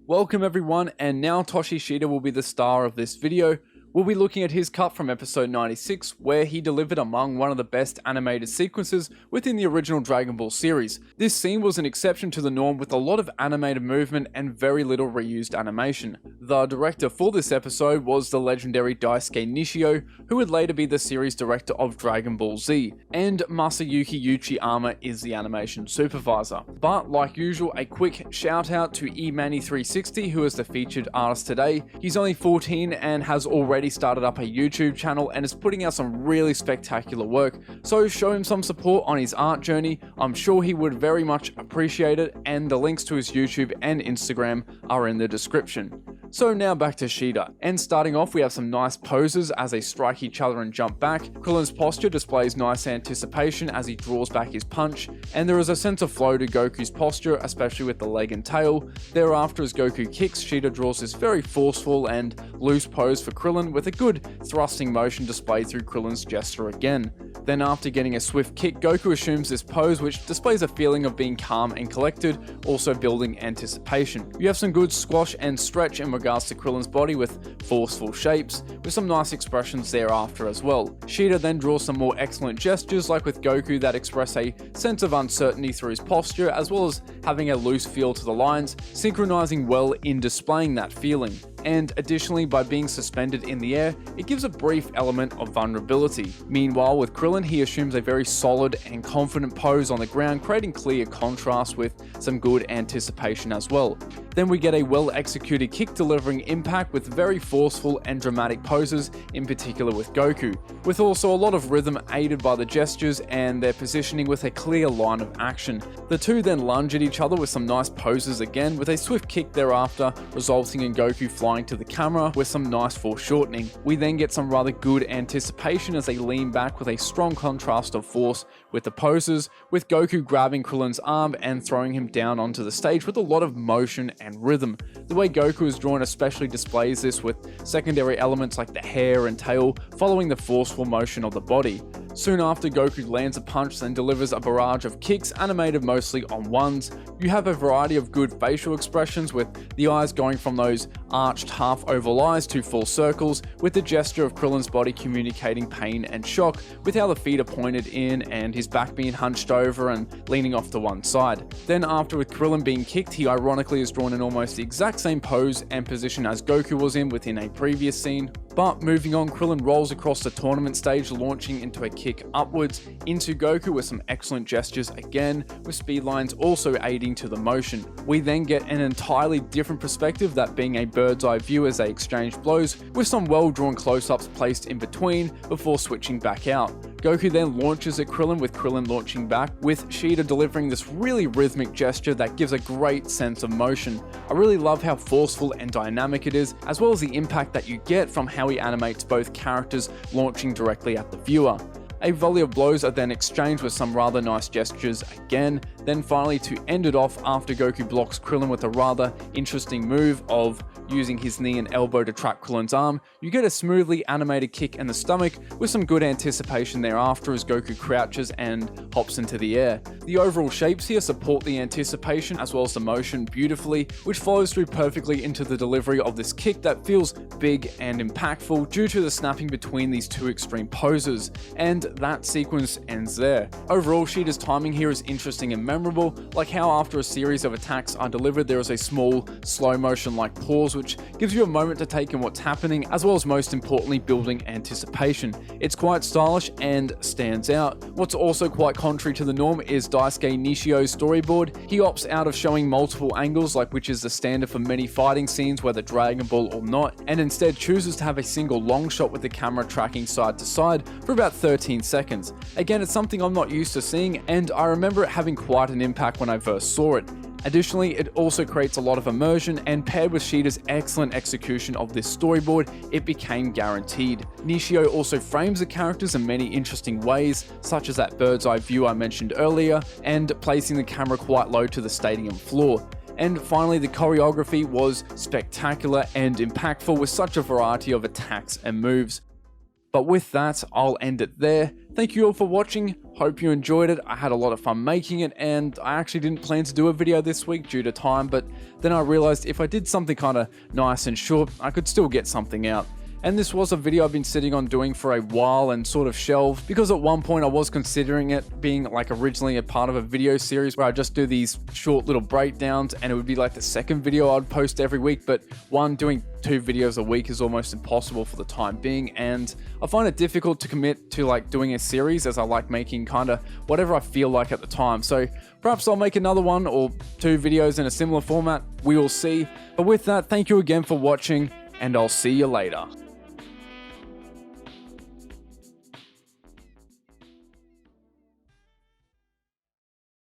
Welcome everyone, and Naotoshi Shida will be the star of this video. We'll be looking at his cut from episode 96, where he delivered among one of the best animated sequences within the original Dragon Ball series. This scene was an exception to the norm with a lot of animated movement and very little reused animation. The director for this episode was the legendary Daisuke Nishio, who would later be the series director of Dragon Ball Z, and Masayuki Uchiyama is the animation supervisor. But like usual, a quick shout out to eManny360, who is the featured artist today. He's only 14 and has already started up a YouTube channel and is putting out some really spectacular work, so show him some support on his art journey. I'm sure he would very much appreciate it, and the links to his YouTube and Instagram are in the description. So now back to Shida, and starting off we have some nice poses as they strike each other and jump back. Krillin's posture displays nice anticipation as he draws back his punch, and there is a sense of flow to Goku's posture, especially with the leg and tail. Thereafter, as Goku kicks, Shida draws this very forceful and loose pose for Krillin with a good thrusting motion displayed through Krillin's gesture again. Then after getting a swift kick, Goku assumes this pose, which displays a feeling of being calm and collected, also building anticipation. You have some good squash and stretch in regards to Krillin's body with forceful shapes, with some nice expressions thereafter as well. Shida then draws some more excellent gestures like with Goku that express a sense of uncertainty through his posture, as well as having a loose feel to the lines, synchronizing well in displaying that feeling. And additionally, by being suspended in the air, it gives a brief element of vulnerability. Meanwhile, with Krillin, he assumes a very solid and confident pose on the ground, creating clear contrast with some good anticipation as well. Then we get a well-executed kick delivering impact with very forceful and dramatic poses, in particular with Goku, with also a lot of rhythm aided by the gestures and their positioning with a clear line of action. The two then lunge at each other with some nice poses again, with a swift kick thereafter, resulting in Goku flying to the camera with some nice foreshortening. We then get some rather good anticipation as they lean back with a strong contrast of force with the poses, with Goku grabbing Krillin's arm and throwing him down onto the stage with a lot of motion and rhythm. The way Goku is drawn especially displays this, with secondary elements like the hair and tail following the forceful motion of the body. Soon after, Goku lands a punch and delivers a barrage of kicks animated mostly on ones. You have a variety of good facial expressions, with the eyes going from those arched half-oval eyes to full circles, with the gesture of Krillin's body communicating pain and shock, with how the feet are pointed in and his back being hunched over and leaning off to one side. Then after, with Krillin being kicked, he ironically is drawn in almost the exact same pose and position as Goku was in within a previous scene. But moving on, Krillin rolls across the tournament stage, launching into a kick upwards into Goku with some excellent gestures again, with speed lines also aiding to the motion. We then get an entirely different perspective, that being a bird's eye view as they exchange blows, with some well-drawn close-ups placed in between before switching back out. Goku then launches at Krillin, with Krillin launching back, with Shida delivering this really rhythmic gesture that gives a great sense of motion. I really love how forceful and dynamic it is, as well as the impact that you get from how he animates both characters launching directly at the viewer. A volley of blows are then exchanged with some rather nice gestures again. Then finally, to end it off, after Goku blocks Krillin with a rather interesting move of using his knee and elbow to trap Krillin's arm, you get a smoothly animated kick in the stomach with some good anticipation thereafter as Goku crouches and hops into the air. The overall shapes here support the anticipation as well as the motion beautifully, which follows through perfectly into the delivery of this kick that feels big and impactful due to the snapping between these two extreme poses, and that sequence ends there. Overall, Shida's timing here is interesting and memorable, like how after a series of attacks are delivered, there is a small slow motion like pause, which gives you a moment to take in what's happening, as well as most importantly building anticipation. It's quite stylish and stands out. What's also quite contrary to the norm is Daisuke Nishio's storyboard. He opts out of showing multiple angles, like which is the standard for many fighting scenes, whether Dragon Ball or not, and instead chooses to have a single long shot with the camera tracking side to side for about 13 seconds. Again, it's something I'm not used to seeing, and I remember it having quite an impact when I first saw it. Additionally, it also creates a lot of immersion, and paired with Shida's excellent execution of this storyboard, it became guaranteed. Nishio also frames the characters in many interesting ways, such as that bird's eye view I mentioned earlier, and placing the camera quite low to the stadium floor. And finally, the choreography was spectacular and impactful with such a variety of attacks and moves. But with that, I'll end it there. Thank you all for watching. Hope you enjoyed it. I had a lot of fun making it, and I actually didn't plan to do a video this week due to time, but then I realized if I did something kind of nice and short, I could still get something out. And this was a video I've been sitting on doing for a while and sort of shelved, because at one point I was considering it being like originally a part of a video series where I just do these short little breakdowns, and it would be like the second video I'd post every week. But doing 2 videos a week is almost impossible for the time being, and I find it difficult to commit to like doing a series, as I like making kind of whatever I feel like at the time. So perhaps I'll make another 1 or 2 videos in a similar format. We will see. But with that, thank you again for watching, and I'll see you later.